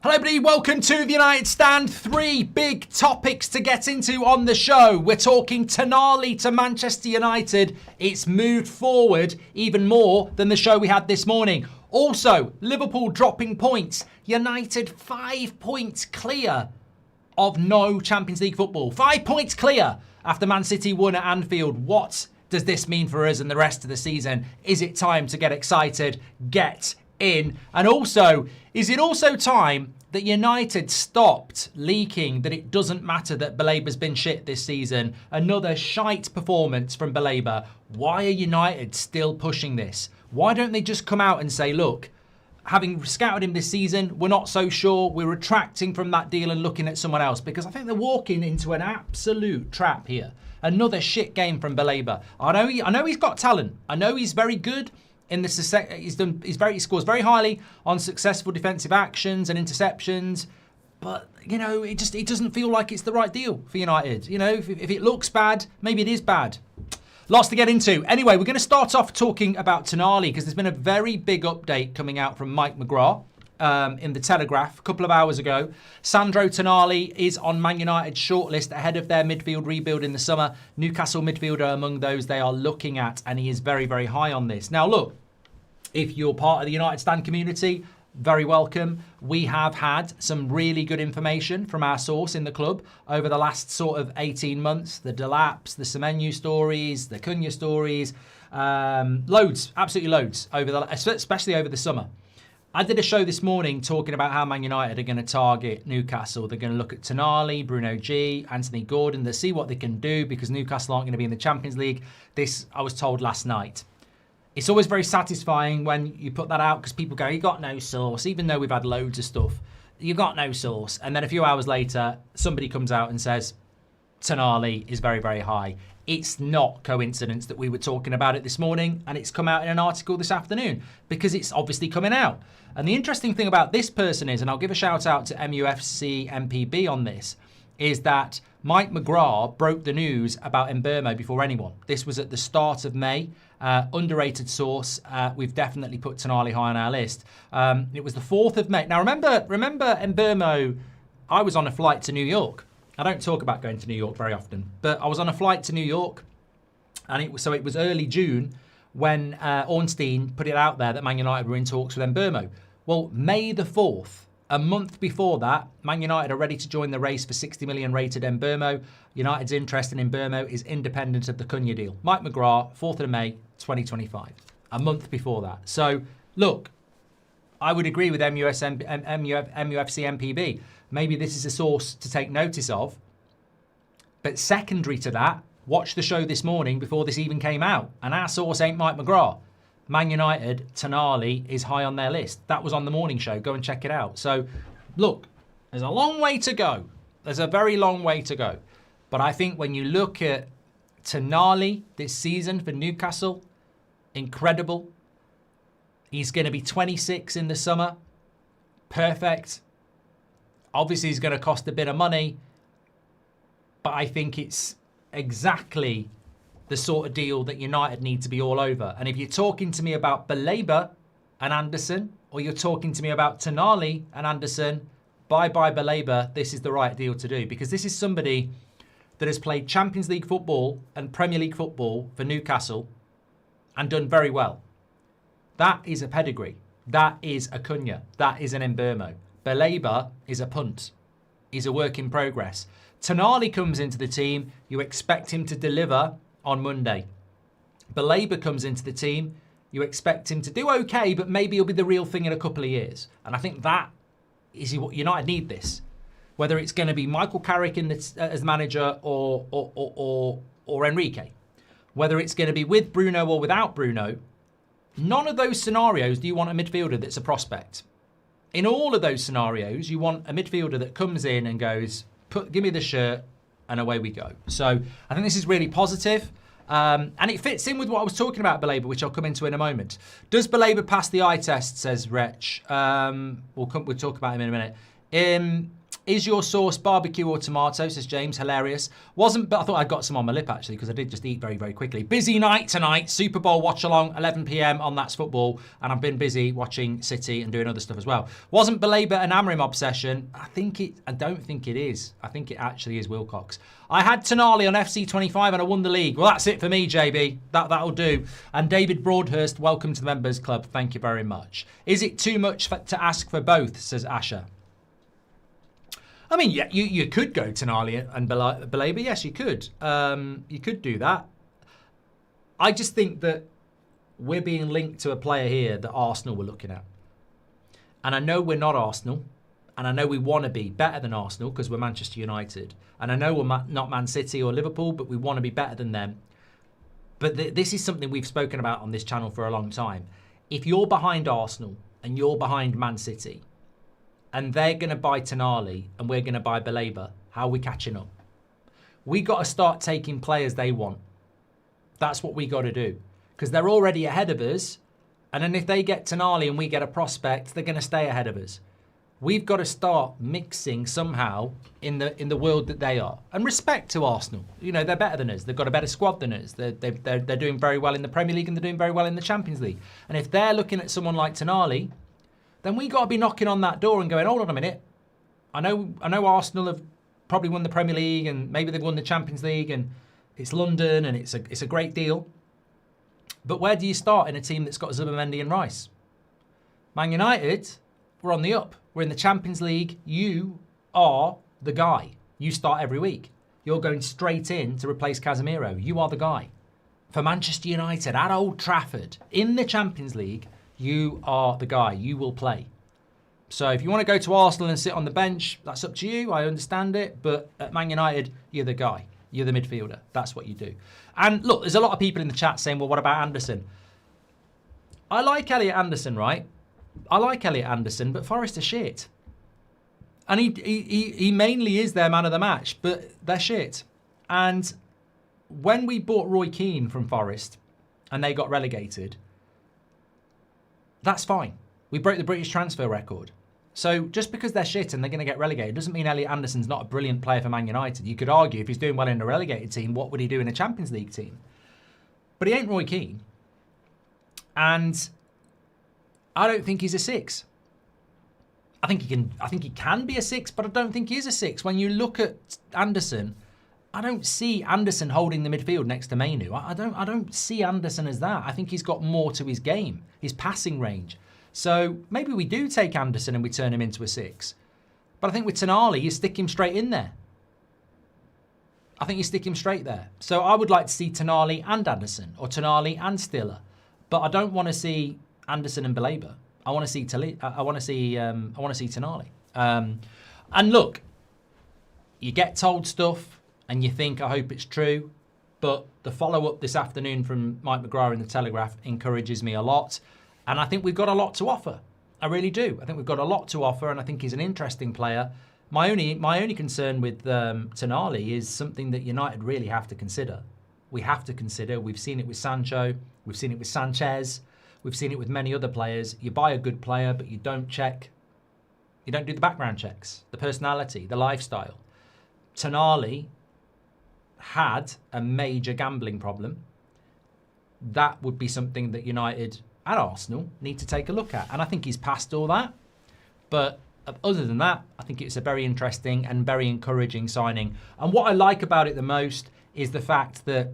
Hello everybody, welcome to the United Stand. 3 big topics to get into on the show. We're talking Tonali to Manchester United. It's moved forward even more than the show we had this morning. Also, Liverpool dropping points. United 5 points clear of no Champions League football. 5 points clear after Man City won at Anfield. What does this mean for us and the rest of the season? Is it time to get excited? Get in. And also, is it also time that United stopped leaking that it doesn't matter that Baleba's been shit this season? Another shite performance from Baleba. Why are United still pushing this? Why don't they just come out and say, look, having scouted him this season, we're not so sure. We're retracting from that deal and looking at someone else, because I think they're walking into an absolute trap here. Another shit game from Baleba. I know he's got talent. I know he's very good. He scores very highly on successful defensive actions and interceptions, but you know, it doesn't feel like it's the right deal for United. You know, if it looks bad, maybe it is bad. Lots to get into. Anyway, we're going to start off talking about Tonali because there's been a very big update coming out from Mike McGrath in the Telegraph a couple of hours ago. Sandro Tonali is on Man United's shortlist ahead of their midfield rebuild in the summer. Newcastle midfielder among those they are looking at, and he is very, very high on this. Now, look, if you're part of the United Stand community, very welcome. We have had some really good information from our source in the club over the last sort of 18 months. The Delaps, the Semenyo stories, the Cunha stories, loads, absolutely loads, especially over the summer. I did a show this morning talking about how Man United are going to target Newcastle. They're going to look at Tonali, Bruno G, Anthony Gordon. They'll see what they can do because Newcastle aren't going to be in the Champions League. This I was told last night. It's always very satisfying when you put that out because people go, you got no source, even though we've had loads of stuff. You got no source. And then a few hours later, somebody comes out and says, Tonali is very, very high. It's not coincidence that we were talking about it this morning and it's come out in an article this afternoon because it's obviously coming out. And the interesting thing about this person is, and I'll give a shout out to MUFC MPB on this, is that Mike McGrath broke the news about Mbeumo before anyone. This was at the start of May. Underrated source. We've definitely put Tonali high on our list. It was the 4th of May. Now, remember Mbeumo, I was on a flight to New York. I don't talk about going to New York very often, but I was on a flight to New York, and it was early June when Ornstein put it out there that Man United were in talks with Mbeumo. Well, May the 4th, a month before that, Man United are ready to join the race for 60 million rated Mbeumo. United's interest in Mbeumo is independent of the Cunha deal. Mike McGrath, 4th of May, 2025. A month before that. So, look, I would agree with MUFC MPB. Maybe this is a source to take notice of. But secondary to that, watch the show this morning before this even came out. And our source ain't Mike McGrath. Man United, Tonali is high on their list. That was on the morning show. Go and check it out. So, look, there's a long way to go. There's a very long way to go. But I think when you look at Tonali this season for Newcastle, incredible. He's going to be 26 in the summer. Perfect. Obviously, he's going to cost a bit of money. But I think it's exactly the sort of deal that United need to be all over. And if you're talking to me about Baleba and Anderson, or you're talking to me about Tonali and Anderson, bye-bye Baleba, this is the right deal to do. Because this is somebody that has played Champions League football and Premier League football for Newcastle and done very well. That is a pedigree. That is a Cunha. That is an Mbeumo. Baleba is a punt. He's a work in progress. Tonali comes into the team. You expect him to deliver on Monday. Baleba comes into the team. You expect him to do okay, but maybe he'll be the real thing in a couple of years. And I think that is what United need this. Whether it's going to be Michael Carrick as manager or Enrique. Whether it's going to be with Bruno or without Bruno. None of those scenarios do you want a midfielder that's a prospect. In all of those scenarios, you want a midfielder that comes in and goes, give me the shirt, and away we go. So I think this is really positive. And it fits in with what I was talking about Baleba, which I'll come into in a moment. Does Baleba pass the eye test, says Wretch? We'll talk about him in a minute. Is your sauce barbecue or tomato, says James. Hilarious. Wasn't, but I thought I'd got some on my lip, actually, because I did just eat very, very quickly. Busy night tonight. Super Bowl watch-along, 11 p.m. on That's Football. And I've been busy watching City and doing other stuff as well. Wasn't Baleba an Amrim obsession? I don't think it is. I think it actually is Wilcox. I had Tonali on FC25 and I won the league. Well, that's it for me, JB. That'll do. And David Broadhurst, welcome to the Members Club. Thank you very much. Is it too much to ask for both, says Asher? I mean, yeah, you could go Tonali and Baleba. Yes, you could. You could do that. I just think that we're being linked to a player here that Arsenal were looking at. And I know we're not Arsenal. And I know we want to be better than Arsenal because we're Manchester United. And I know we're not Man City or Liverpool, but we want to be better than them. But this is something we've spoken about on this channel for a long time. If you're behind Arsenal and you're behind Man City, and they're going to buy Tonali and we're going to buy Baleba, how are we catching up? We got to start taking players they want. That's what we got to do. Because they're already ahead of us. And then if they get Tonali and we get a prospect, they're going to stay ahead of us. We've got to start mixing somehow in the world that they are. And respect to Arsenal. You know, they're better than us. They've got a better squad than us. They're doing very well in the Premier League and they're doing very well in the Champions League. And if they're looking at someone like Tonali, then we got to be knocking on that door and going, hold on a minute. I know Arsenal have probably won the Premier League and maybe they've won the Champions League and it's London and it's a great deal. But where do you start in a team that's got Zubimendi and Rice? Man United, we're on the up. We're in the Champions League. You are the guy. You start every week. You're going straight in to replace Casemiro. You are the guy. For Manchester United at Old Trafford in the Champions League, you are the guy. You will play. So if you want to go to Arsenal and sit on the bench, that's up to you. I understand it. But at Man United, you're the guy. You're the midfielder. That's what you do. And look, there's a lot of people in the chat saying, well, what about Anderson? I like Elliot Anderson, right? I like Elliot Anderson, but Forest are shit. And he mainly is their man of the match, but they're shit. And when we bought Roy Keane from Forest and they got relegated, that's fine. We broke the British transfer record. So just because they're shit and they're going to get relegated doesn't mean Elliot Anderson's not a brilliant player for Man United. You could argue if he's doing well in a relegated team, what would he do in a Champions League team? But he ain't Roy Keane. And I don't think he's a 6. I think he can be a 6, but I don't think he is a 6. When you look at Anderson, I don't see Anderson holding the midfield next to Mainu. I don't see Anderson as that. I think he's got more to his game, his passing range. So maybe we do take Anderson and we turn him into a 6. But I think with Tonali, you stick him straight in there. I think you stick him straight there. So I would like to see Tonali and Anderson, or Tonali and Stiller. But I don't want to see Anderson and Baleba. I want to see Tonali. And look, you get told stuff and you think, I hope it's true. But the follow-up this afternoon from Mike McGrath in the Telegraph encourages me a lot. And I think we've got a lot to offer. I really do. I think we've got a lot to offer, and I think he's an interesting player. My only concern with Tonali is something that United really have to consider. We have to consider. We've seen it with Sancho. We've seen it with Sanchez. We've seen it with many other players. You buy a good player, but you don't check. You don't do the background checks, the personality, the lifestyle. Tonali had a major gambling problem. That would be something that United and Arsenal need to take a look at. And I think he's past all that. But other than that, I think it's a very interesting and very encouraging signing. And what I like about it the most is the fact that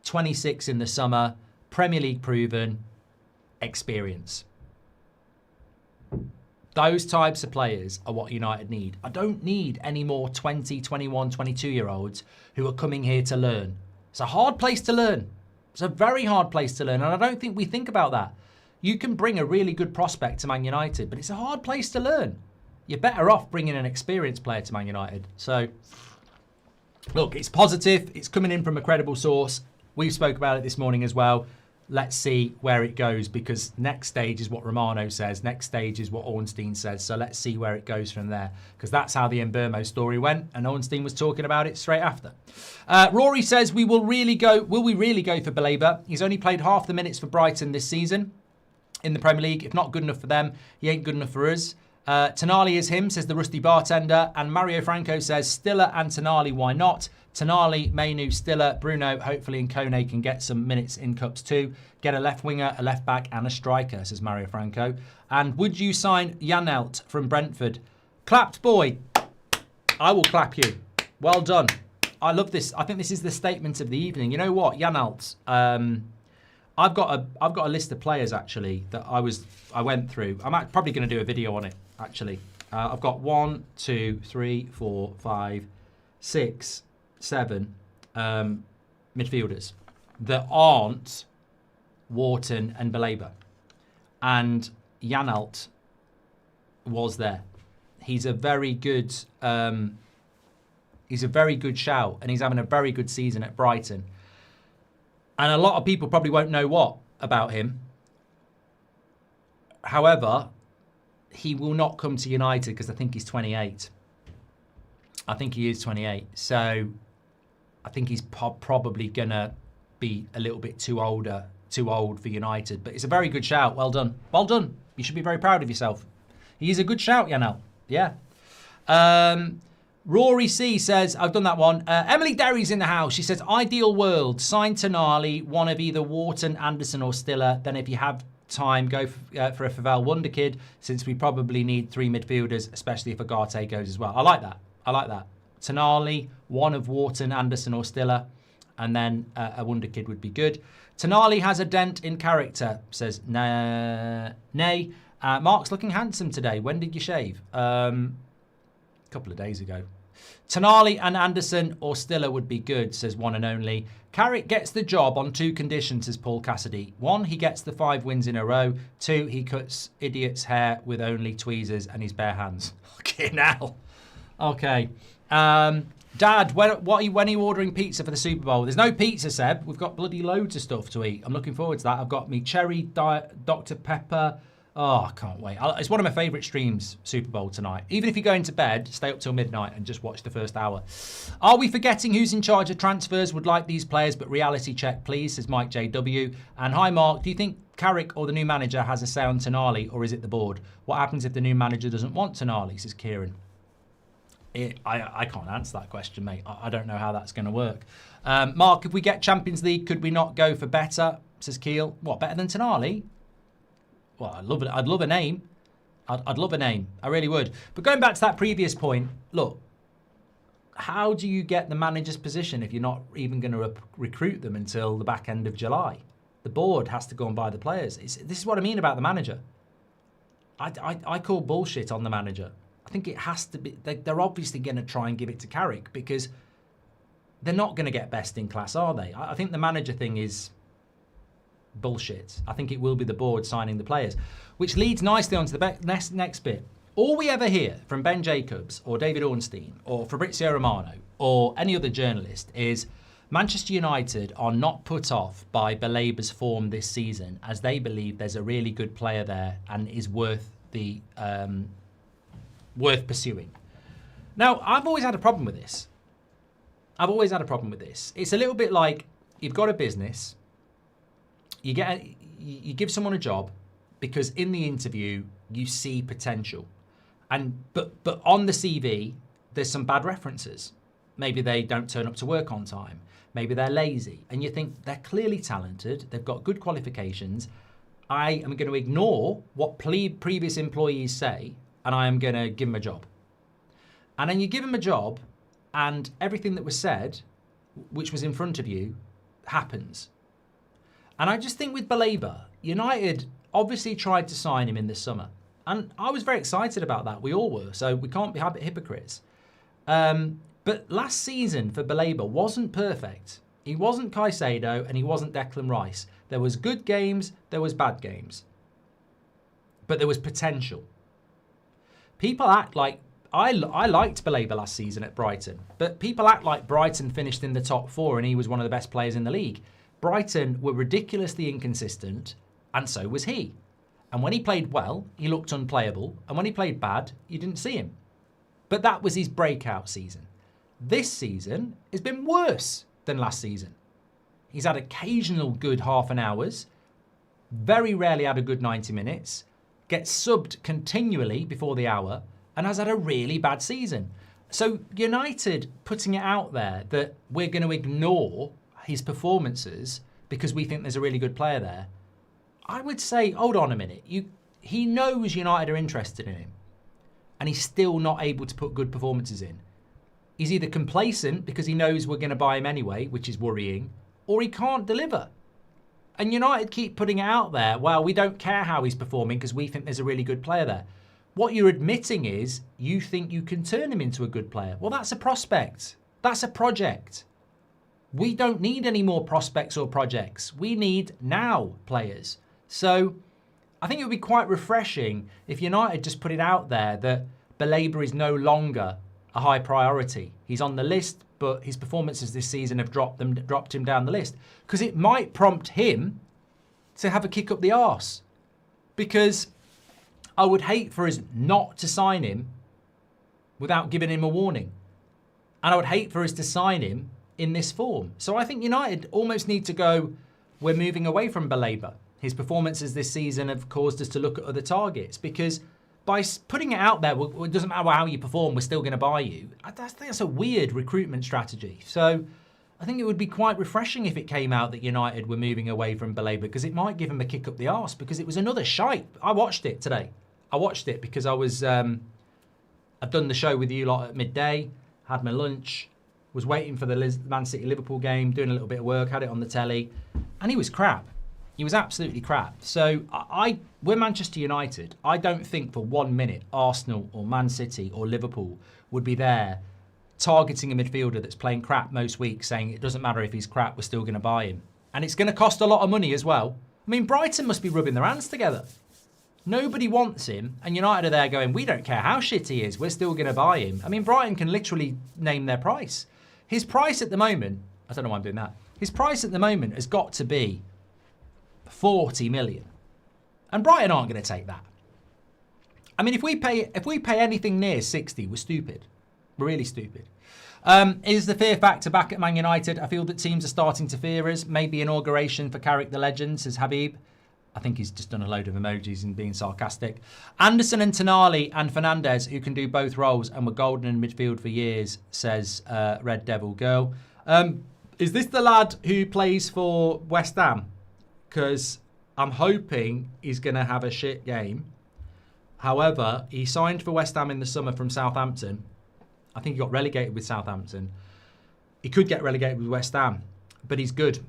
26 in the summer, Premier League proven, experience. Those types of players are what United need. I don't need any more 20, 21, 22-year-olds who are coming here to learn. It's a hard place to learn. It's a very hard place to learn, and I don't think we think about that. You can bring a really good prospect to Man United, but it's a hard place to learn. You're better off bringing an experienced player to Man United. So, look, it's positive. It's coming in from a credible source. We spoke about it this morning as well. Let's see where it goes, because next stage is what Romano says. Next stage is what Ornstein says. So let's see where it goes from there, because that's how the Mbermo story went, and Ornstein was talking about it straight after. Rory says, will we really go for Baleba? He's only played half the minutes for Brighton this season in the Premier League. If not good enough for them, he ain't good enough for us. Tonali is him, says the Rusty Bartender. And Mario Franco says, Stiller and Tonali, why not? Tonali, Mainu, Stiller, Bruno, hopefully and Kone can get some minutes in Cups too. Get a left winger, a left back and a striker, says Mario Franco. And would you sign Janelt from Brentford? Clapped boy. I will clap you. Well done. I love this. I think this is the statement of the evening. You know what, Janelt, I've got a list of players actually that I went through. I'm probably going to do a video on it actually. I've got 1, 2, 3, 4, 5, 6, 7 midfielders that aren't Wharton and Baleba, and Janelt was there. He's a very good shout, and he's having a very good season at Brighton. And a lot of people probably won't know what about him. However, he will not come to United because I think he's 28. I think he is 28. So I think he's probably going to be a little bit too old for United. But it's a very good shout. Well done. Well done. You should be very proud of yourself. He's a good shout, Janel. Yeah. Rory C says, I've done that one. Emily Derry's in the house. She says, ideal world, sign Tonali, one of either Wharton, Anderson or Stiller. Then if you have time, go for a Favell wonder kid, since we probably need 3 midfielders, especially if Agate goes as well. I like that. I like that. Tonali, one of Wharton, Anderson or Stiller, and then a wonder kid would be good. Tonali has a dent in character, says Nay. Mark's looking handsome today. When did you shave? A couple of days ago. Tonali and Anderson or Stiller would be good, says one and only. Carrick gets the job on 2 conditions, says Paul Cassidy. 1, he gets the 5 wins in a row. 2, he cuts idiot's hair with only tweezers and his bare hands. Okay, now. Okay. Dad, when are you ordering pizza for the Super Bowl? There's no pizza, Seb. We've got bloody loads of stuff to eat. I'm looking forward to that. I've got me cherry Dr. Pepper. Oh, I can't wait. It's one of my favourite streams, Super Bowl tonight. Even if you're going to bed, stay up till midnight and just watch the first hour. Are we forgetting who's in charge of transfers? Would like these players, but reality check, please, says Mike JW. And hi, Mark. Do you think Carrick or the new manager has a say on Tonali, or is it the board? What happens if the new manager doesn't want Tonali, says Kieran. I can't answer that question, mate. I don't know how that's going to work. Mark, if we get Champions League, could we not go for better, says Keel. What, better than Tonali? Well, I'd love a name. I'd love a name. I really would. But going back to that previous point, look, how do you get the manager's position if you're not even going to recruit them until the back end of July? The board has to go and buy the players. This is what I mean about the manager. I call bullshit on the manager. I think it has to be. They're obviously going to try and give it to Carrick because they're not going to get best in class, are they? I think the manager thing is bullshit. I think it will be the board signing the players, which leads nicely on to the next bit. All we ever hear from Ben Jacobs or David Ornstein or Fabrizio Romano or any other journalist is Manchester United are not put off by Baleba's form this season, as they believe there's a really good player there and is worth pursuing. Now, I've always had a problem with this. It's a little bit like you've got a business. You give someone a job because in the interview you see potential, but on the CV there's some bad references. Maybe they don't turn up to work on time. Maybe they're lazy, and you think they're clearly talented. They've got good qualifications. I am going to ignore what previous employees say, and I am going to give them a job. And then you give them a job, and everything that was said, which was in front of you, happens. And I just think with Baleba, United obviously tried to sign him in the summer. And I was very excited about that. We all were. So we can't be hypocrites. But last season for Baleba wasn't perfect. He wasn't Caicedo and he wasn't Declan Rice. There was good games, there was bad games. But there was potential. People act like... I liked Baleba last season at Brighton. But people act like Brighton finished in the top 4 and he was one of the best players in the league. Brighton were ridiculously inconsistent, and so was he. And when he played well, he looked unplayable, and when he played bad, you didn't see him. But that was his breakout season. This season has been worse than last season. He's had occasional good half an hours, very rarely had a good 90 minutes, gets subbed continually before the hour, and has had a really bad season. So United putting it out there that we're going to ignore his performances because we think there's a really good player there, I would say, hold on a minute. He knows United are interested in him, and he's still not able to put good performances in. He's either complacent because he knows we're going to buy him anyway, which is worrying, or he can't deliver. And United keep putting it out there, well, we don't care how he's performing because we think there's a really good player there. What you're admitting is you think you can turn him into a good player. Well, that's a prospect. That's a project. We don't need any more prospects or projects. We need now players. So I think it would be quite refreshing if United just put it out there that Baleba is no longer a high priority. He's on the list, but his performances this season have dropped him down the list. Because it might prompt him to have a kick up the arse. Because I would hate for us not to sign him without giving him a warning. And I would hate for us to sign him in this form. So I think United almost need to go, we're moving away from Baleba. His performances this season have caused us to look at other targets, because by putting it out there, it doesn't matter how you perform, we're still going to buy you. I think that's a weird recruitment strategy. So I think it would be quite refreshing if it came out that United were moving away from Baleba, because it might give him a kick up the arse, because it was another shite. I watched it today. I watched it because I was, I'd done the show with you lot at midday, had my lunch, was waiting for the Man City-Liverpool game, doing a little bit of work, had it on the telly, and he was crap. He was absolutely crap. So we're Manchester United. I don't think for 1 minute Arsenal or Man City or Liverpool would be there targeting a midfielder that's playing crap most weeks, saying it doesn't matter if he's crap, we're still going to buy him. And it's going to cost a lot of money as well. I mean, Brighton must be rubbing their hands together. Nobody wants him, and United are there going, we don't care how shit he is, we're still going to buy him. I mean, Brighton can literally name their price. His price at the moment, I don't know why I'm doing that, his price at the moment has got to be 40 million. And Brighton aren't going to take that. I mean, if we pay anything near 60, we're stupid. We're really stupid. Is the fear factor back at Man United? I feel that teams are starting to fear us. Maybe inauguration for Carrick the Legend, says Habib. I think he's just done a load of emojis and being sarcastic. Anderson and Tonali and Fernandez, who can do both roles and were golden in midfield for years, says Red Devil Girl. Is this the lad who plays for West Ham? Because I'm hoping he's going to have a shit game. However, he signed for West Ham in the summer from Southampton. I think he got relegated with Southampton. He could get relegated with West Ham, but he's good.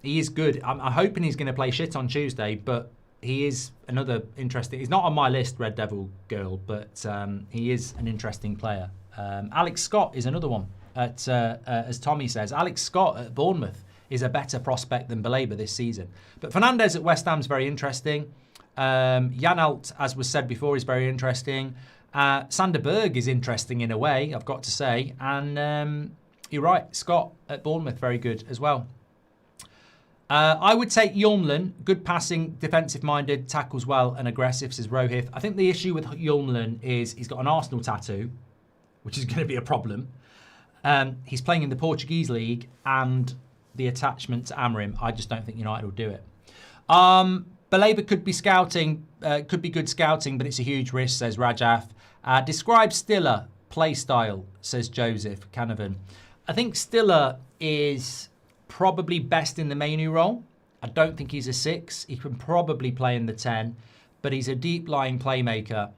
He is good. I'm hoping he's going to play shit on Tuesday, but he is another interesting... He's not on my list, Red Devil Girl, but he is an interesting player. Alex Scott is another one, as Tommy says. Alex Scott at Bournemouth is a better prospect than Baleba this season. But Fernandez at West Ham is very interesting. Janelt, as was said before, is very interesting. Sander Berg is interesting in a way, I've got to say. And you're right, Scott at Bournemouth, very good as well. I would take Yulmlin, good passing, defensive-minded, tackles well and aggressive, says Rohith. I think the issue with Yulmlin is he's got an Arsenal tattoo, which is going to be a problem. He's playing in the Portuguese league, and the attachment to Amorim, I just don't think United will do it. Baleba could be scouting, could be good scouting, but it's a huge risk, says Rajaf. Describe Stiller play style, says Joseph Canavan. I think Stiller is probably best in the Manu role. I don't think he's a 6. He can probably play in the 10, but he's a deep-lying playmaker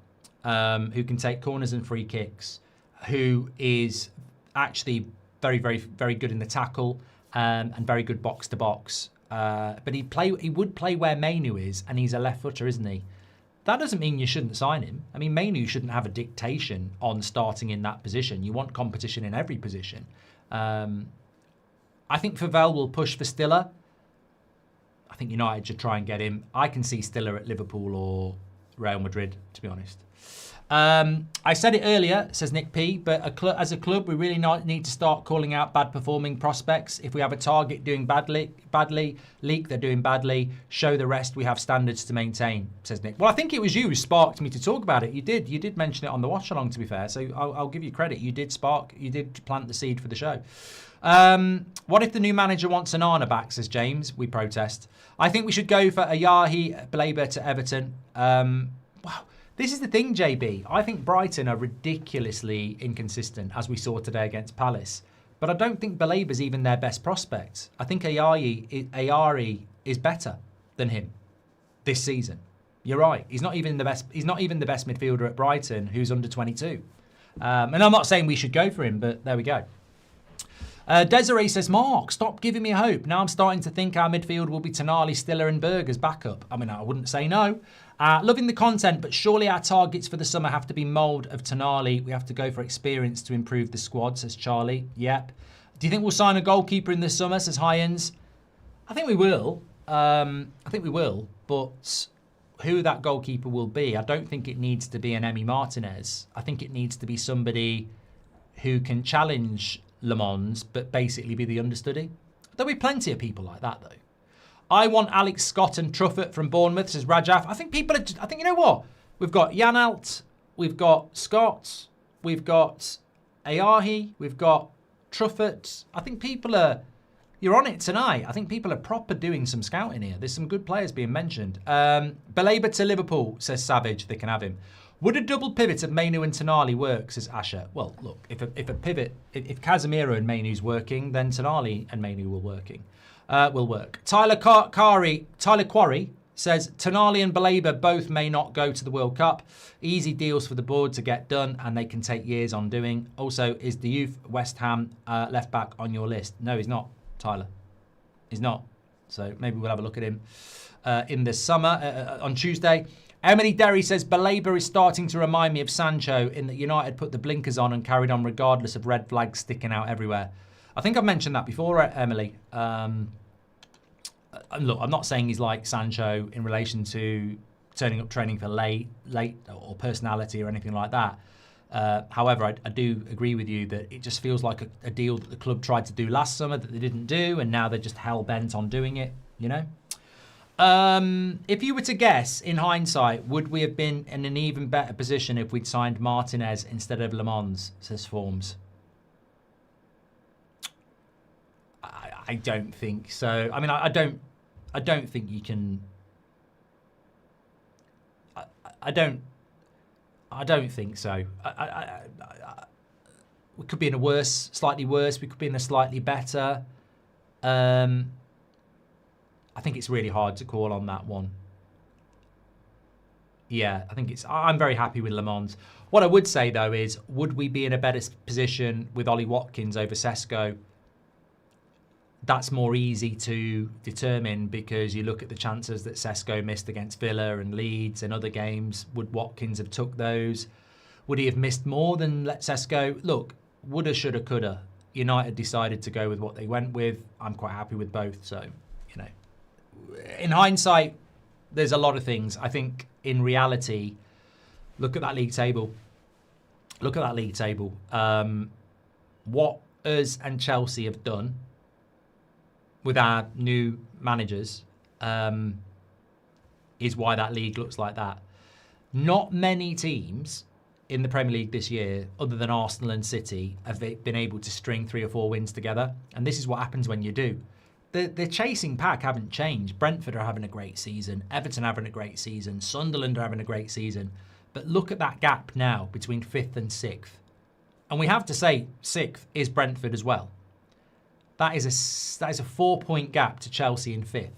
who can take corners and free kicks, who is actually very, very, very good in the tackle and very good box-to-box. But he would play where Manu is, and he's a left footer, isn't he? That doesn't mean you shouldn't sign him. I mean, Manu shouldn't have a dictation on starting in that position. You want competition in every position. I think Favell will push for Stiller. I think United should try and get him. I can see Stiller at Liverpool or Real Madrid, to be honest. I said it earlier, says Nick P, but as a club, we really need to start calling out bad performing prospects. If we have a target doing badly, leak they're doing badly, show the rest we have standards to maintain, says Nick. Well, I think it was you who sparked me to talk about it. You did mention it on the watch along, to be fair, so I'll give you credit. You did plant the seed for the show. What if the new manager wants Onana back, says James? We protest. I think we should go for Ayahi Baleba to Everton. wow. This is the thing, JB. I think Brighton are ridiculously inconsistent, as we saw today against Palace. But I don't think Baleba's even their best prospect. I think Ayari is better than him this season. You're right. He's not even the best midfielder at Brighton, who's under 22. And I'm not saying we should go for him, but there we go. Desiree says, Mark, stop giving me hope. Now I'm starting to think our midfield will be Tonali, Stiller and Berg as backup. I mean, I wouldn't say no. Loving the content, but surely our targets for the summer have to be mould of Tonali. We have to go for experience to improve the squad, says Charlie. Yep. Do you think we'll sign a goalkeeper in the summer, says Hyens? I think we will. But who that goalkeeper will be, I don't think it needs to be an Emi Martinez. I think it needs to be somebody who can challenge Le Mans, but basically be the understudy. There'll be plenty of people like that, though. I want Alex Scott and Truffert from Bournemouth, says Rajaf. I think you know what? We've got Janelt, we've got Scott, we've got Ayahi, we've got Truffert. I think you're on it tonight. I think people are proper doing some scouting here. There's some good players being mentioned. Baleba to Liverpool, says Savage. They can have him. Would a double pivot of Mainu and Tonali work, says Asher? Well, look, if Casemiro and Mainu's working, then Tonali and Mainu will work. Tyler Quarry says Tonali and Baleba both may not go to the World Cup. Easy deals for the board to get done, and they can take years on doing. Also, is the youth West Ham left back on your list? No, he's not, Tyler. He's not. So maybe we'll have a look at him in the summer on Tuesday. Emily Derry says Baleba is starting to remind me of Sancho in that United put the blinkers on and carried on regardless of red flags sticking out everywhere. I think I've mentioned that before, Emily. Look, I'm not saying he's like Sancho in relation to turning up training for late or personality or anything like that. However, I do agree with you that it just feels like a deal that the club tried to do last summer that they didn't do, and now they're just hell-bent on doing it, you know? If you were to guess, in hindsight, would we have been in an even better position if we'd signed Martinez instead of Le Mans, says Forms? I don't think so. I mean, I don't think you can. I don't think so. We could be in a slightly worse. We could be in a slightly better. I think it's really hard to call on that one. Yeah, I'm very happy with Le Mans. What I would say, though, is would we be in a better position with Ollie Watkins over Sesko? That's more easy to determine because you look at the chances that Sesko missed against Villa and Leeds and other games. Would Watkins have took those? Would he have missed more than let Sesko? Look, woulda, shoulda, coulda. United decided to go with what they went with. I'm quite happy with both. So, you know, in hindsight, there's a lot of things. I think in reality, look at that league table. Look at that league table. What us and Chelsea have done with our new managers is why that league looks like that. Not many teams in the Premier League this year, other than Arsenal and City, have been able to string 3 or 4 wins together. And this is what happens when you do. The chasing pack haven't changed. Brentford are having a great season. Everton are having a great season. Sunderland are having a great season. But look at that gap now between 5th and 6th. And we have to say 6th is Brentford as well. That is a 4-point gap to Chelsea in 5th.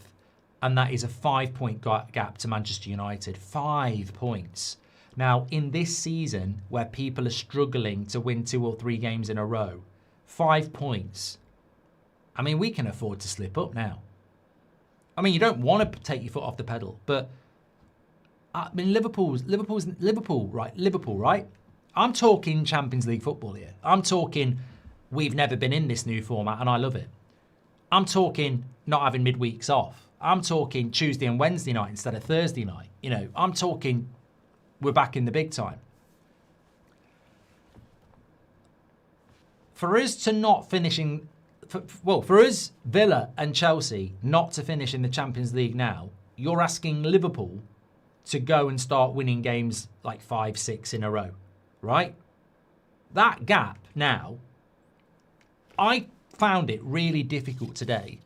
And that is a 5-point gap to Manchester United. 5 points. Now, in this season, where people are struggling to win 2 or 3 games in a row, 5 points. I mean, we can afford to slip up now. I mean, you don't want to take your foot off the pedal, but I mean, Liverpool, right? I'm talking Champions League football here. I'm talking we've never been in this new format, and I love it. I'm talking not having midweeks off. I'm talking Tuesday and Wednesday night instead of Thursday night. You know, I'm talking we're back in the big time. For us to not finishing, for us, Villa and Chelsea not to finish in the Champions League now, you're asking Liverpool to go and start winning games like 5, 6 in a row, right? That gap now, I found it really difficult today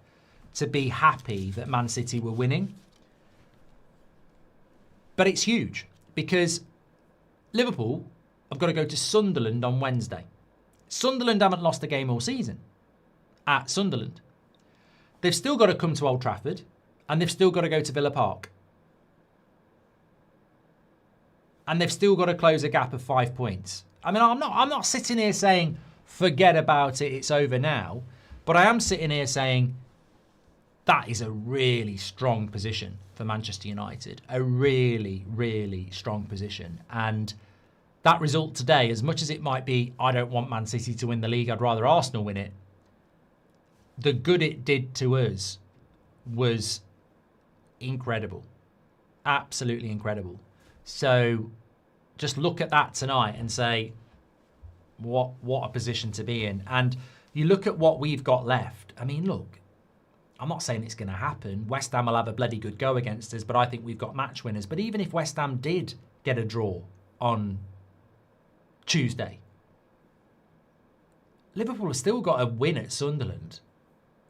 to be happy that Man City were winning. But it's huge. because Liverpool have got to go to Sunderland on Wednesday. Sunderland haven't lost a game all season at Sunderland. They've still got to come to Old Trafford, and they've still got to go to Villa Park. And they've still got to close a gap of 5 points. I mean, I'm not sitting here saying, forget about it, it's over now. But I am sitting here saying, that is a really strong position for Manchester United. A really, really strong position. And that result today, as much as it might be, I don't want Man City to win the league, I'd rather Arsenal win it. The good it did to us was incredible. Absolutely incredible. So just look at that tonight and say, what a position to be in. And you look at what we've got left. I mean, look, I'm not saying it's going to happen. West Ham will have a bloody good go against us, but I think we've got match winners. But even if West Ham did get a draw on Tuesday, Liverpool have still got a win at Sunderland.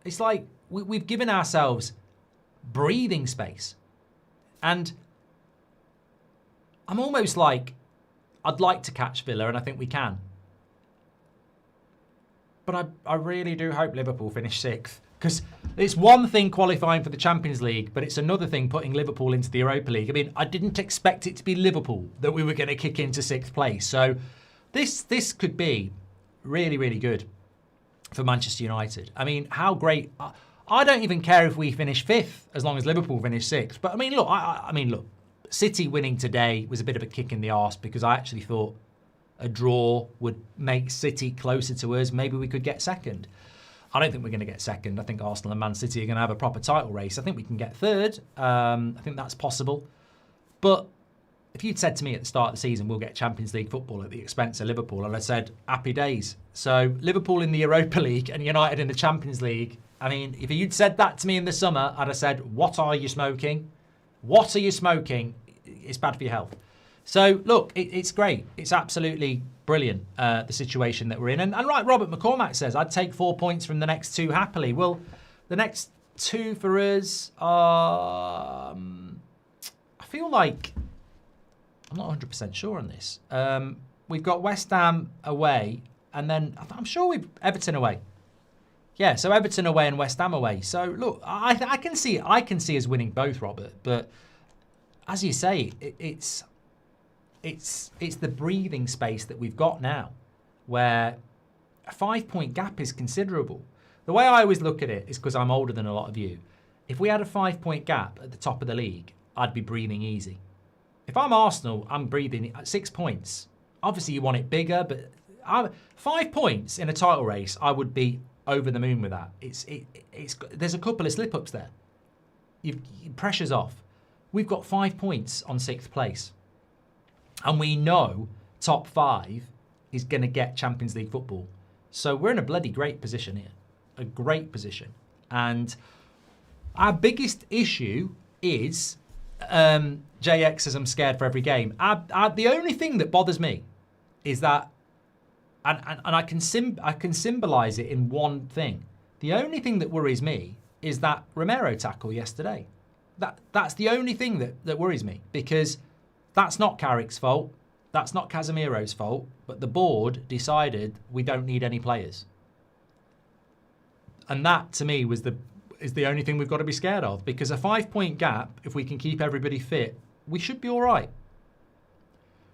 It's like we've given ourselves breathing space. And I'm almost like, I'd like to catch Villa, and I think we can. But I really do hope Liverpool finish 6th. Because it's one thing qualifying for the Champions League, but it's another thing putting Liverpool into the Europa League. I mean, I didn't expect it to be Liverpool that we were going to kick into 6th place. So this could be really, really good for Manchester United. I mean, how great... I don't even care if we finish 5th, as long as Liverpool finish 6th. But I mean, look, I mean, look, City winning today was a bit of a kick in the arse, because I actually thought a draw would make City closer to us. Maybe we could get second. I don't think we're going to get second. I think Arsenal and Man City are going to have a proper title race. I think we can get third. I think that's possible. But if you'd said to me at the start of the season, we'll get Champions League football at the expense of Liverpool, and I said, happy days. So Liverpool in the Europa League and United in the Champions League. I mean, if you'd said that to me in the summer, I'd have said, what are you smoking? What are you smoking? It's bad for your health. So, look, it's great. It's absolutely brilliant, the situation that we're in. And right, Robert McCormack says, I'd take 4 points from the next 2 happily. Well, the next 2 for us are... I feel like... I'm not 100% sure on this. We've got West Ham away, and then I'm sure we've Everton away. Yeah, so Everton away and West Ham away. So, look, I can see us winning both, Robert. But as you say, it's the breathing space that we've got now, where a 5-point gap is considerable. The way I always look at it is, because I'm older than a lot of you, if we had a 5-point gap at the top of the league, I'd be breathing easy. If I'm Arsenal, I'm breathing at 6 points. Obviously, you want it bigger, but 5 points in a title race, I would be over the moon with that. There's a couple of slip-ups there. Pressure's off. We've got 5 points on 6th place. And we know top 5 is going to get Champions League football. So we're in a bloody great position here. A great position. And our biggest issue is, JX says I'm scared for every game. The only thing that bothers me is that, and I can symbolise it in one thing. The only thing that worries me is that Romero tackle yesterday. That's the only thing that worries me, because that's not Carrick's fault. That's not Casemiro's fault. But the board decided we don't need any players. And that, to me, is the only thing we've got to be scared of. Because a 5-point gap, if we can keep everybody fit, we should be all right.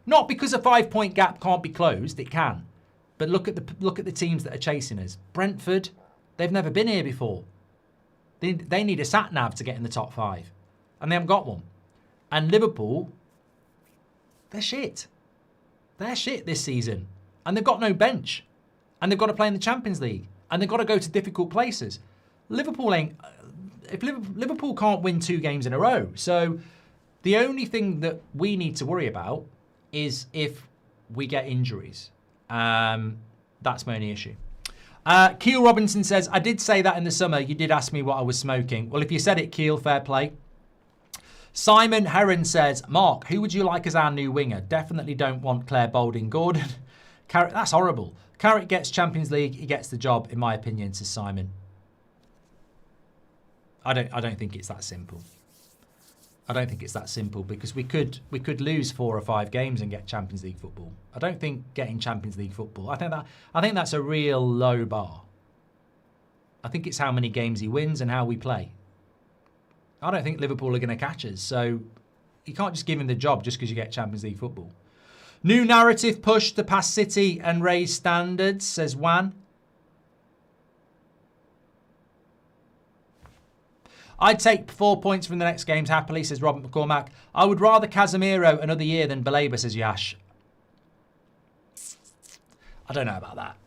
Not because a 5-point gap can't be closed. It can. But look at the teams that are chasing us. Brentford, they've never been here before. They need a sat-nav to get in the top 5. And they haven't got one. And Liverpool... they're shit. They're shit this season. And they've got no bench. And they've got to play in the Champions League. And they've got to go to difficult places. Liverpool can't win 2 games in a row. So the only thing that we need to worry about is if we get injuries. That's my only issue. Keel Robinson says, I did say that in the summer. You did ask me what I was smoking. Well, if you said it, Keel, fair play. Simon Heron says, Mark, who would you like as our new winger? Definitely don't want Claire Boulding Gordon. That's horrible. Carrick gets Champions League. He gets the job, in my opinion, says Simon. I don't think it's that simple. I don't think it's that simple because we could lose 4 or 5 games and get Champions League football. I don't think getting Champions League football. I think that's a real low bar. I think it's how many games he wins and how we play. I don't think Liverpool are going to catch us, so you can't just give him the job just because you get Champions League football. New narrative push to pass City and raise standards, says Juan. I'd take 4 points from the next games happily, says Robert McCormack. I would rather Casemiro another year than Baleba, says Yash. I don't know about that.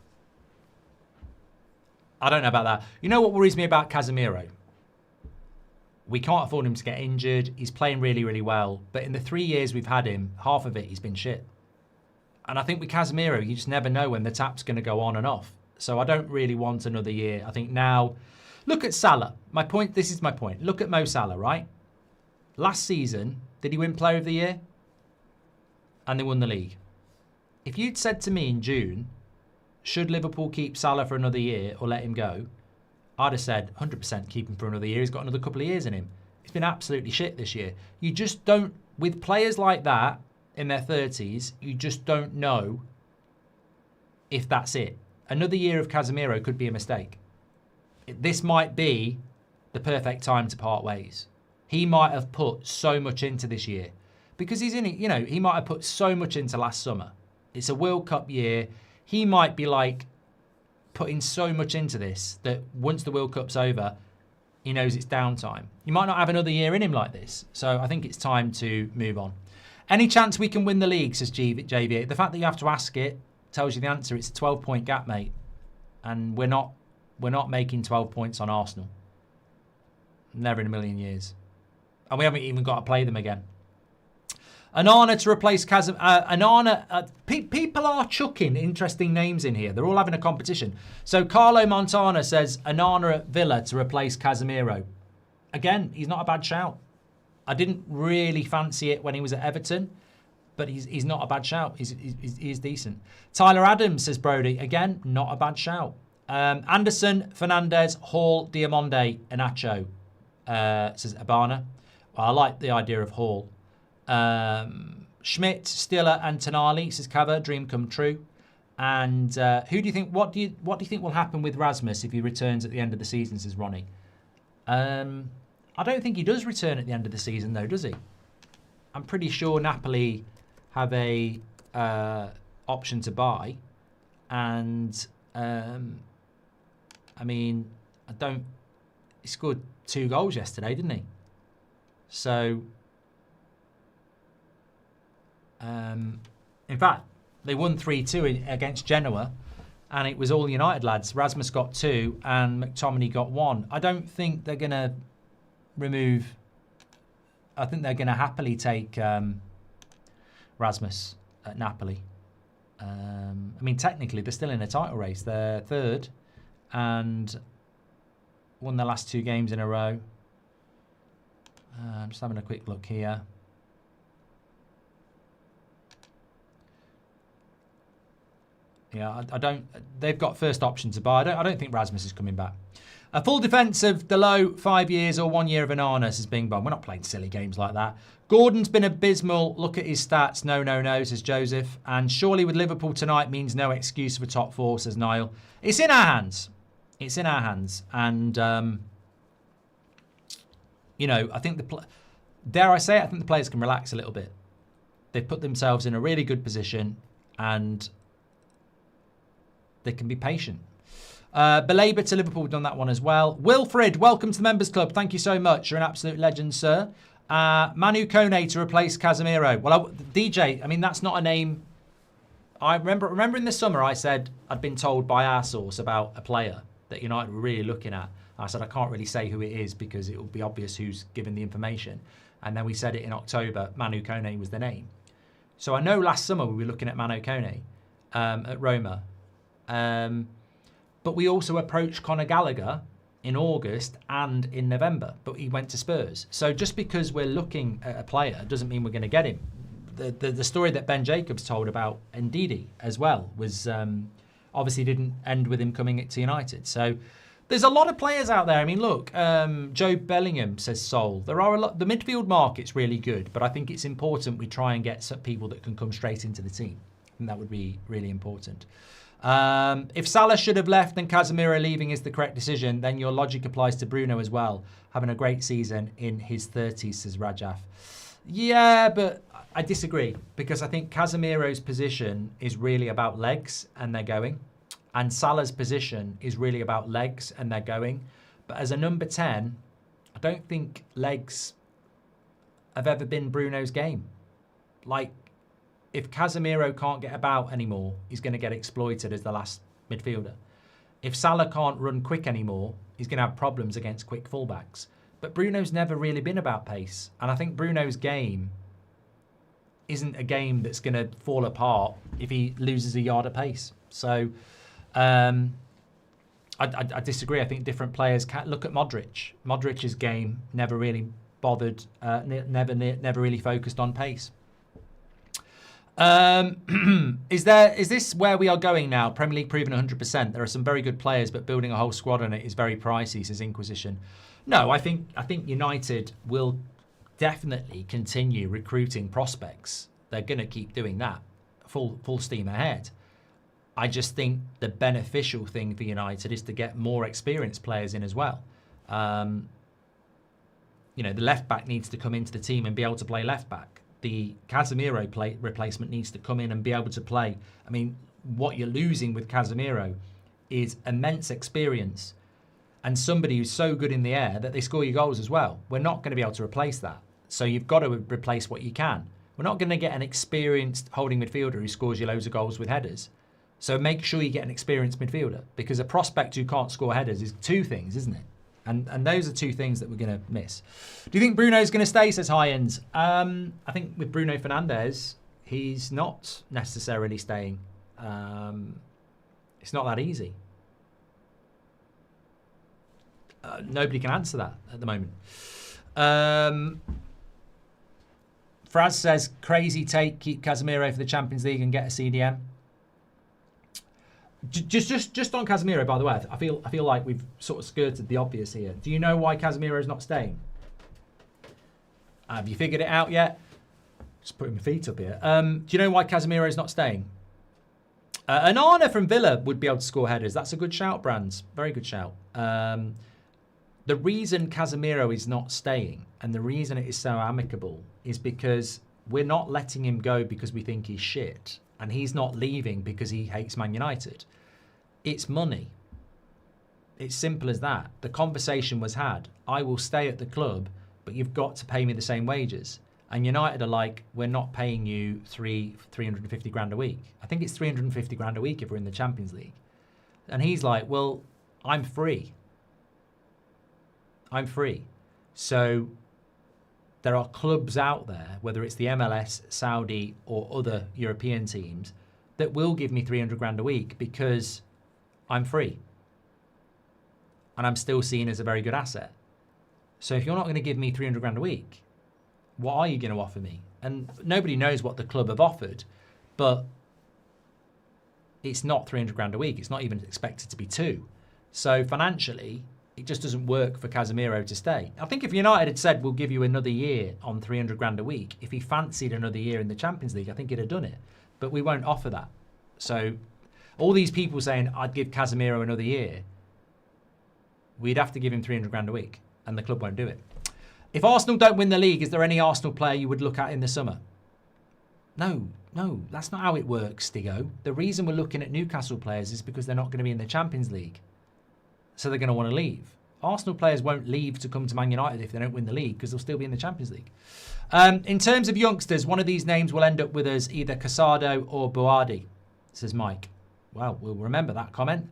You know what worries me about Casemiro? We can't afford him to get injured. He's playing really, really well. But in the 3 years we've had him, half of it he's been shit. And I think with Casemiro, you just never know when the tap's going to go on and off. So I don't really want another year. I think now... Look at Salah. This is my point. Look at Mo Salah, right? Last season, did he win Player of the Year? And they won the league. If you'd said to me in June, should Liverpool keep Salah for another year or let him go? I'd have said 100% keep him for another year. He's got another couple of years in him. He's been absolutely shit this year. You just don't, with players like that in their 30s, you just don't know if that's it. Another year of Casemiro could be a mistake. This might be the perfect time to part ways. He might have put so much into this year because he's in it. You know, he might have put so much into last summer. It's a World Cup year. He might be like putting so much into this that once the World Cup's over, he knows it's downtime. You might not have another year in him like this. So I think it's time to move on. Any chance we can win the league, says JV. The fact that you have to ask it tells you the answer. It's a 12-point gap, mate. And we're not making 12 points on Arsenal. Never in a million years. And we haven't even got to play them again. Anana to replace Casemiro. People are chucking interesting names in here. They're all having a competition. So Carlo Montana says Anana at Villa to replace Casemiro. Again, he's not a bad shout. I didn't really fancy it when he was at Everton, but he's not a bad shout. He's decent. Tyler Adams, says Brody. Again, not a bad shout. Anderson, Fernandez, Hall, Diamonde, Inacho, says Abana. Well, I like the idea of Hall. Schmidt, Stiller, and Tonali, says Cava. Dream come true. And who do you think? What do you think will happen with Rasmus if he returns at the end of the season? Says Ronnie. I don't think he does return at the end of the season, though, does he? I'm pretty sure Napoli have a option to buy, and I mean, he scored 2 goals yesterday, didn't he? So, in fact, they won 3-2 against Genoa, and it was all United lads. Rasmus got 2 and McTominay got 1. I don't think they're going to remove... I think they're going to happily take Rasmus at Napoli. I mean, technically, they're still in a title race. They're 3rd and won their last 2 games in a row. I'm just having a quick look here. Yeah, I don't. They've got first option to buy. I don't think Rasmus is coming back. A full defence of Delo, 5 years or 1 year of Anana, says Bing Bong. We're not playing silly games like that. Gordon's been abysmal. Look at his stats. No, says Joseph. And surely with Liverpool tonight means no excuse for top 4, says Niall. It's in our hands. It's in our hands. And, you know, I think dare I say it, I think the players can relax a little bit. They've put themselves in a really good position and they can be patient. Baleba to Liverpool, done that one as well. Wilfred, welcome to the Members Club. Thank you so much. You're an absolute legend, sir. Manu Kone to replace Casemiro. Well, DJ, I mean, that's not a name. I remember in the summer I said I'd been told by our source about a player that United were really looking at. I said I can't really say who it is because it will be obvious who's given the information. And then we said it in October. Manu Kone was the name. So I know last summer we were looking at Manu Kone at Roma. But we also approached Conor Gallagher in August and in November, but he went to Spurs. So just because we're looking at a player doesn't mean we're going to get him. The story that Ben Jacobs told about Ndidi as well was obviously didn't end with him coming to United. So There's a lot of players out there. I mean, look, Joe Bellingham says Sol. There are a lot. The midfield market's really good, but I think it's important we try and get some people that can come straight into the team. And that would be really important. If Salah should have left and Casemiro leaving is the correct decision, then your logic applies to Bruno as well. Having a great season in his 30s, says Rajaf. Yeah, but I disagree, because I think Casemiro's position is really about legs and they're going. And Salah's position is really about legs and they're going. But as a number 10, I don't think legs have ever been Bruno's game. Like, if Casemiro can't get about anymore, he's going to get exploited as the last midfielder. If Salah can't run quick anymore, he's going to have problems against quick fullbacks. But Bruno's never really been about pace. And I think Bruno's game isn't a game that's going to fall apart if he loses a yard of pace. So I disagree. I think different players can look at Modric. Modric's game never really bothered, never really focused on pace. Is this where we are going now? Premier League proven 100%. There are some very good players, but building a whole squad on it is very pricey, says Inquisition. No, I think United will definitely continue recruiting prospects. They're going to keep doing that, full steam ahead. I just think the beneficial thing for United is to get more experienced players in as well. The left back needs to come into the team and be able to play left back. The Casemiro replacement needs to come in and be able to play. I mean, what you're losing with Casemiro is immense experience and somebody who's so good in the air that they score your goals as well. We're not going to be able to replace that. So you've got to replace what you can. We're not going to get an experienced holding midfielder who scores you loads of goals with headers. So make sure you get an experienced midfielder, because a prospect who can't score headers is two things, isn't it? And those are two things that we're going to miss. Do you think Bruno's going to stay, says High-End? I think with Bruno Fernandes, he's not necessarily staying. It's not that easy. Nobody can answer that at the moment. Fraz says, crazy take, keep Casemiro for the Champions League and get a CDM. Just on Casemiro, by the way, I feel like we've sort of skirted the obvious here. Do you know why Casemiro's not staying? Have you figured it out yet? Just putting my feet up here. Do you know why Casemiro's not staying? Anana from Villa would be able to score headers. That's a good shout, Brands. Very good shout. The reason Casemiro is not staying and the reason it is so amicable is because we're not letting him go because we think he's shit. And he's not leaving because he hates Man United. It's money. It's simple as that. The conversation was had. I will stay at the club, but you've got to pay me the same wages. And United are like, we're not paying you 350 grand a week. I think it's 350 grand a week if we're in the Champions League. And he's like, well, I'm free. I'm free. So there are clubs out there, whether it's the MLS, Saudi, or other European teams, that will give me 300 grand a week because I'm free. And I'm still seen as a very good asset. So if you're not going to give me 300 grand a week, what are you going to offer me? And nobody knows what the club have offered, but it's not 300 grand a week. It's not even expected to be 2. So financially, it just doesn't work for Casemiro to stay. I think if United had said, we'll give you another year on 300 grand a week, if he fancied another year in the Champions League, I think he'd have done it. But we won't offer that. So all these people saying, I'd give Casemiro another year, we'd have to give him 300 grand a week, and the club won't do it. If Arsenal don't win the league, is there any Arsenal player you would look at in the summer? No, that's not how it works, Stigo. The reason we're looking at Newcastle players is because they're not going to be in the Champions League. So they're going to want to leave. Arsenal players won't leave to come to Man United if they don't win the league because they'll still be in the Champions League. In terms of youngsters, one of these names will end up with us, either Casado or Boadi, says Mike. Well, we'll remember that comment.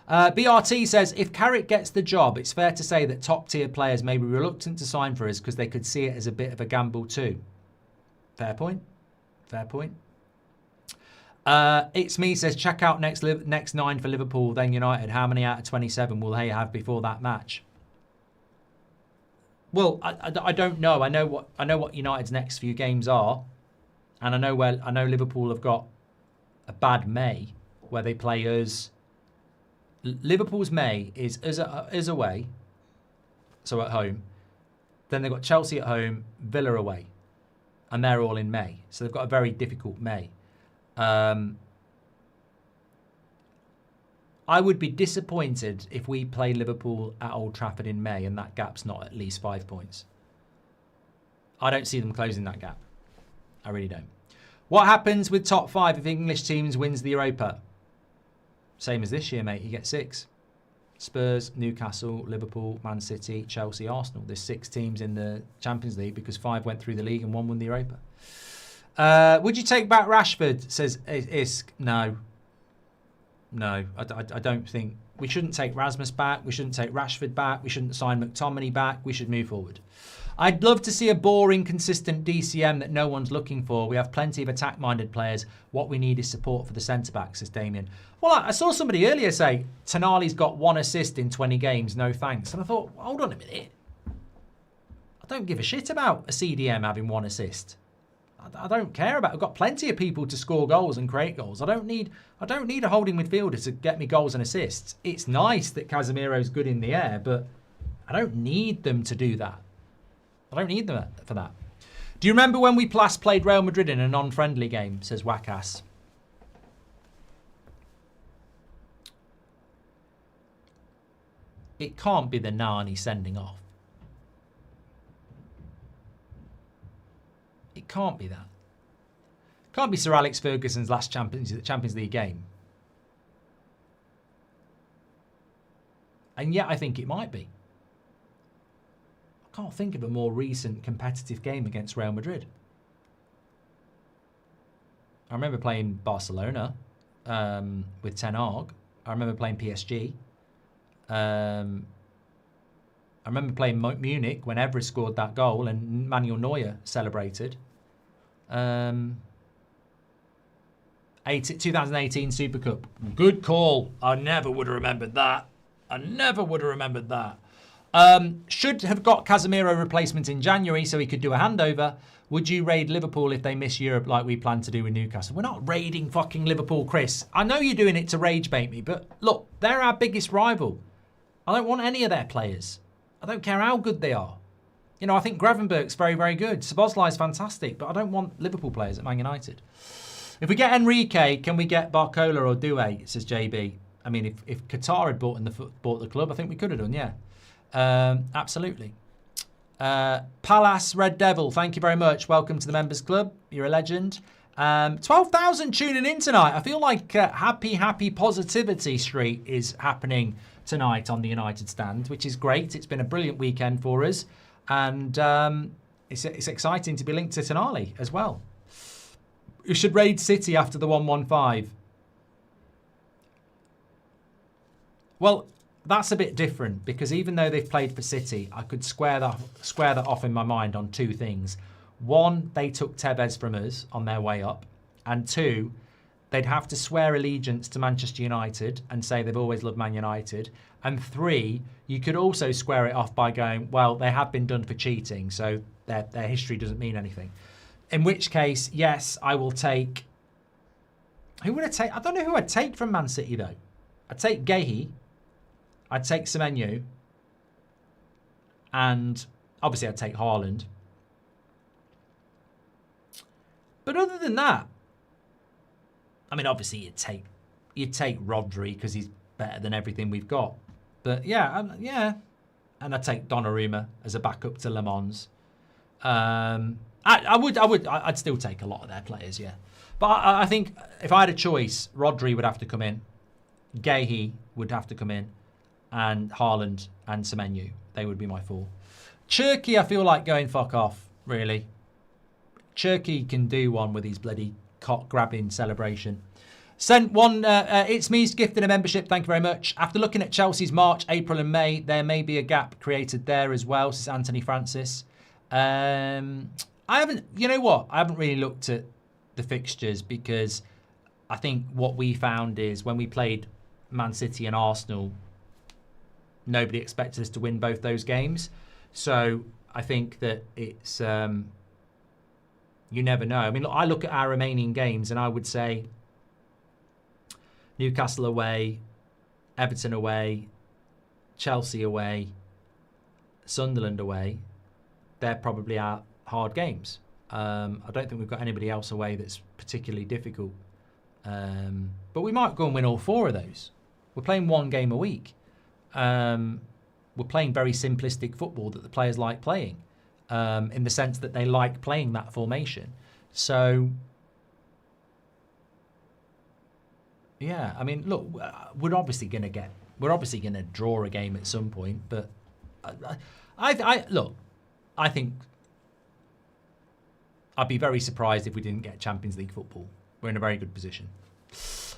BRT says, if Carrick gets the job, it's fair to say that top-tier players may be reluctant to sign for us because they could see it as a bit of a gamble too. Fair point. Fair point. It's me says, check out next 9 for Liverpool, then United. How many out of 27 will they have before that match? Well, I don't know. I know what United's next few games are, and I know Liverpool have got a bad May where they play us Liverpool's May is away, so at home. Then they've got Chelsea at home, Villa away, and they're all in May. So they've got a very difficult May. I would be disappointed if we play Liverpool at Old Trafford in May and that gap's not at least 5 points. I don't see them closing that gap. I really don't. What happens with top 5 if English teams wins the Europa? Same as this year, mate. You get 6. Spurs, Newcastle, Liverpool, Man City, Chelsea, Arsenal. There's 6 teams in the Champions League because 5 went through the league and 1 won the Europa. Would you take back Rashford? Says Isk. No. No, I don't think. We shouldn't take Rasmus back. We shouldn't take Rashford back. We shouldn't sign McTominay back. We should move forward. I'd love to see a boring, consistent DCM that no one's looking for. We have plenty of attack-minded players. What we need is support for the centre-backs, says Damien. Well, I saw somebody earlier say, Tonali's got 1 assist in 20 games, no thanks. And I thought, hold on a minute. I don't give a shit about a CDM having 1 assist. I don't care about. I've got plenty of people to score goals and create goals. I don't need a holding midfielder to get me goals and assists. It's nice that Casemiro's good in the air, but I don't need them to do that. I don't need them for that. Do you remember when we last played Real Madrid in a non-friendly game? Says Wackass. It can't be the Nani sending off. It can't be that. Can't be Sir Alex Ferguson's last Champions League game. And yet I think it might be. I can't think of a more recent competitive game against Real Madrid. I remember playing Barcelona with Ten Hag. I remember playing PSG. I remember playing Munich when Evra scored that goal and Manuel Neuer celebrated. 2018 Super Cup. Good call. I never would have remembered that. Should have got Casemiro replacement in January so he could do a handover. Would you raid Liverpool if they miss Europe like we plan to do with Newcastle? We're not raiding fucking Liverpool, Chris. I know you're doing it to rage bait me, but look, they're our biggest rival. I don't want any of their players. I don't care how good they are. You know, I think Gravenberg's very, very good. Szoboszlai's fantastic, but I don't want Liverpool players at Man United. If we get Enrique, can we get Barcola or Doué, says JB. I mean, if Qatar had bought the club, I think we could have done, yeah. Absolutely. Palace Red Devil, thank you very much. Welcome to the Members Club. You're a legend. 12,000 tuning in tonight. I feel like happy positivity street is happening tonight on the United Stand, which is great. It's been a brilliant weekend for us. And it's exciting to be linked to Tonali as well. We should raid City after the 115. Well, that's a bit different because even though they've played for City, I could square that off in my mind on 2 things. 1, they took Tevez from us on their way up. And 2, they'd have to swear allegiance to Manchester United and say they've always loved Man United. And 3, you could also square it off by going, well, they have been done for cheating, so their history doesn't mean anything. In which case, yes, I will take... Who would I take? I don't know who I'd take from Man City, though. I'd take Gehi. I'd take Semenyo. And obviously I'd take Haaland. But other than that, I mean, obviously you'd take Rodri because he's better than everything we've got. But yeah. And I'd take Donnarumma as a backup to Le Mans. I'd still take a lot of their players, yeah. But I think if I had a choice, Rodri would have to come in. Gehi would have to come in. And Haaland and Semenyo. They would be my 4. Cherky, I feel like going fuck off, really. Cherky can do one with his bloody cock-grabbing celebration. Sent one, it's me's gifted a membership, thank you very much. After looking at Chelsea's March, April and May, there may be a gap created there as well, says Anthony Francis. I haven't really looked at the fixtures because I think what we found is when we played Man City and Arsenal, nobody expected us to win both those games. So I think that it's, you never know. I mean, look, I look at our remaining games and I would say Newcastle away, Everton away, Chelsea away, Sunderland away, they're probably our hard games. I don't think we've got anybody else away that's particularly difficult. But we might go and win all 4 of those. We're playing 1 game a week. We're playing very simplistic football that the players like playing, in the sense that they like playing that formation. So, yeah, I mean, look, we're obviously going to draw a game at some point, but I think I'd be very surprised if we didn't get Champions League football. We're in a very good position.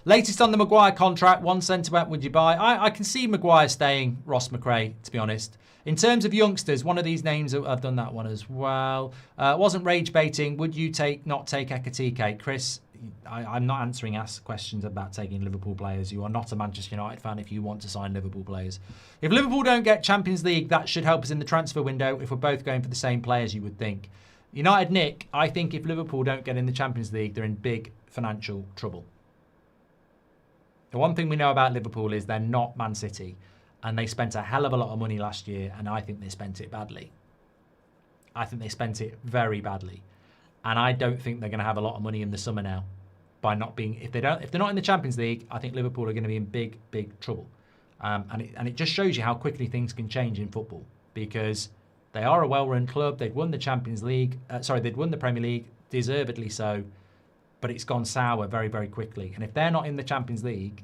Latest on the Maguire contract, 1 centre-back would you buy? I can see Maguire staying, Ross McRae, to be honest. In terms of youngsters, one of these names, I've done that one as well. Wasn't rage baiting. Would you not take Ekatike? Chris, I'm not answering questions about taking Liverpool players. You are not a Manchester United fan if you want to sign Liverpool players. If Liverpool don't get Champions League, that should help us in the transfer window if we're both going for the same players, you would think. United Nick, I think if Liverpool don't get in the Champions League, they're in big financial trouble. The one thing we know about Liverpool is they're not Man City, and they spent a hell of a lot of money last year, and I think they spent it badly. I think they spent it very badly, and I don't think they're going to have a lot of money in the summer now. By not being, if they're not in the Champions League, I think Liverpool are going to be in big trouble, and it just shows you how quickly things can change in football, because they are a well-run club. They'd won the Champions League. They'd won the Premier League, deservedly so. But it's gone sour very, very quickly. And if they're not in the Champions League,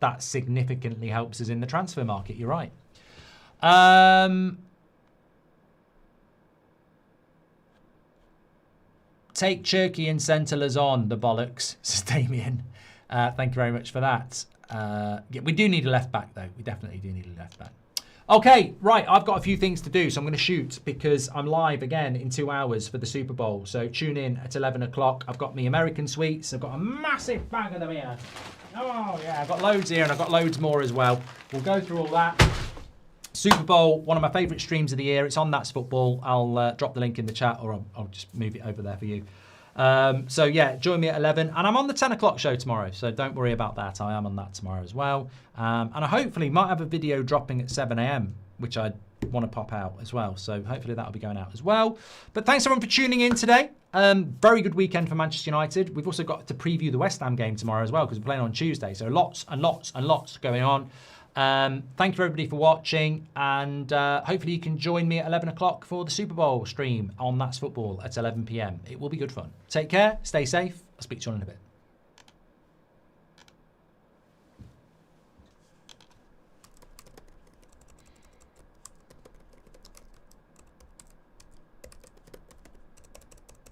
that significantly helps us in the transfer market. You're right. Take Cherky and centre Lazon, the bollocks, says Damien. Thank you very much for that. Yeah, we do need a left back, though. We definitely do need a left back. Okay, right, I've got a few things to do, so I'm going to shoot because I'm live again in 2 hours for the Super Bowl. So tune in at 11 o'clock. I've got me American sweets. I've got a massive bag of them here. Oh, yeah, I've got loads here and I've got loads more as well. We'll go through all that. Super Bowl, one of my favourite streams of the year. It's on That's Football. I'll drop the link in the chat, or I'll just move it over there for you. So yeah, join me at 11, and I'm on the 10 o'clock show tomorrow, so don't worry about that. I am on that tomorrow as well, and I hopefully might have a video dropping at 7 a.m, which I want to pop out as well, so hopefully that'll be going out as well. But thanks everyone for tuning in today. Very good weekend for Manchester United. We've also got to preview the West Ham game tomorrow as well, because we're playing on Tuesday, so lots and lots and lots going on. Thank you everybody for watching, and hopefully you can join me at 11 o'clock for the Super Bowl stream on That's Football at 11 p.m. It will be good fun. Take care, stay safe. I'll speak to you all in a bit.